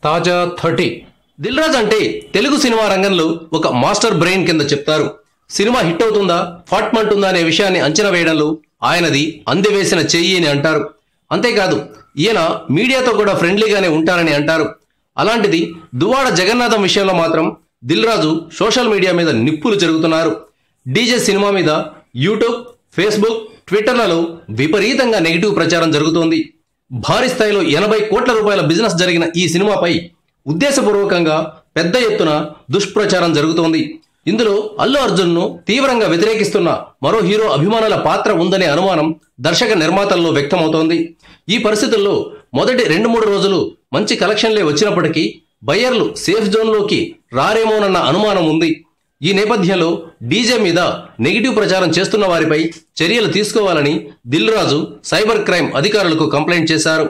తాజా 30 దిల్ రాజు అంటే తెలుగు సినిమా రంగంలో ఒక మాస్టర్ బ్రెయిన్ కింద చెప్తారు. సినిమా హిట్ అవుతుందా ఫాట్మంటుందా అనే విషయాన్ని అంచనా వేయడంలో ఆయనది అందివేసిన చెయ్యి అని అంటారు. అంతేకాదు ఈయన మీడియాతో కూడా ఫ్రెండ్లీగానే ఉంటారని అంటారు. అలాంటిది దువ్వాడ జగన్నాథం విషయంలో మాత్రం దిల్ రాజు సోషల్ మీడియా మీద నిప్పులు జరుగుతున్నారు. డీజే సినిమా మీద యూట్యూబ్, ఫేస్బుక్, ట్విట్టర్లలో విపరీతంగా నెగిటివ్ ప్రచారం జరుగుతోంది. భారీ స్థాయిలో 80 కోట్ల రూపాయల బిజినెస్ జరిగిన ఈ సినిమాపై ఉద్దేశపూర్వకంగా పెద్ద ఎత్తున దుష్ప్రచారం జరుగుతోంది. ఇందులో అల్లు అర్జున్ను తీవ్రంగా వ్యతిరేకిస్తున్న మరో హీరో అభిమానుల పాత్ర ఉందనే అనుమానం దర్శక నిర్మాతల్లో వ్యక్తమవుతోంది. ఈ పరిస్థితుల్లో మొదటి 2-3 రోజులు మంచి కలెక్షన్లే వచ్చినప్పటికీ బయ్యర్లు సేఫ్ జోన్లోకి రారేమోనన్న అనుమానం ఉంది. ఈ నేపథ్యంలో డీజే మీద నెగిటివ్ ప్రచారం చేస్తున్న వారిపై చర్యలు తీసుకోవాలని దిల్ రాజు సైబర్ క్రైమ్ అధికారులకు కంప్లైంట్ చేశారు.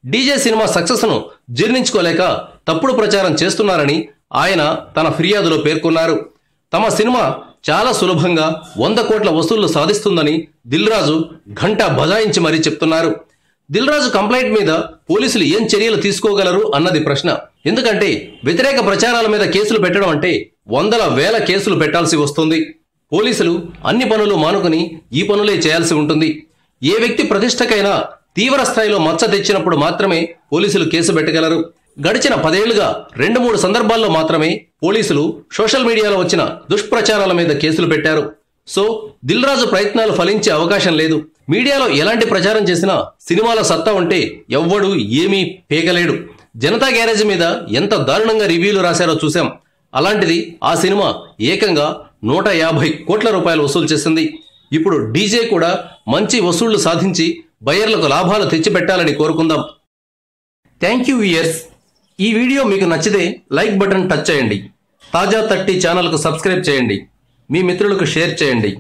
డీజే సినిమా సక్సెస్ను జీర్ణించుకోలేక తప్పుడు ప్రచారం చేస్తున్నారని ఆయన తన ఫిర్యాదులో పేర్కొన్నారు. తమ సినిమా చాలా సులభంగా 100 కోట్ల వసూళ్లు సాధిస్తుందని దిల్ రాజు ఘంటా బజాయించి మరీ చెప్తున్నారు. దిల్ రాజు కంప్లైంట్ మీద పోలీసులు ఏం చర్యలు తీసుకోగలరు అన్నది ప్రశ్న. ఎందుకంటే వ్యతిరేక ప్రచారాల మీద కేసులు పెట్టడం అంటే వందల వేల కేసులు పెట్టాల్సి వస్తుంది. పోలీసులు అన్ని పనులు మానుకుని ఈ పనులే చేయాల్సి ఉంటుంది. ఏ వ్యక్తి ప్రతిష్టకైనా తీవ్ర స్థాయిలో మచ్చ తెచ్చినప్పుడు మాత్రమే పోలీసులు కేసు పెట్టగలరు. గడిచిన 10 ఏళ్లుగా 2-3 సందర్భాల్లో మాత్రమే పోలీసులు సోషల్ మీడియాలో వచ్చిన దుష్ప్రచారాల మీద కేసులు పెట్టారు. సో దిల్ రాజు ప్రయత్నాలు ఫలించే అవకాశం లేదు. మీడియాలో ఎలాంటి ప్రచారం చేసినా సినిమాల సత్తా ఉంటే ఎవ్వడు ఏమీ పేగలేడు. జనతా గ్యారేజ్ మీద ఎంత దారుణంగా రివ్యూలు రాశారో చూశాం. అలాంటిది ఆ సినిమా ఏకంగా 150 కోట్ల రూపాయలు వసూలు చేసింది. ఇప్పుడు డీజే కూడా మంచి వసూళ్లు సాధించి బయ్యర్లకు లాభాలు తెచ్చిపెట్టాలని కోరుకుందాం. Thank you viewers. ఈ వీడియో మీకు నచ్చితే లైక్ బటన్ టచ్ చేయండి. తాజా 30 ఛానల్కు సబ్స్క్రైబ్ చేయండి. మీ మిత్రులకు షేర్ చేయండి.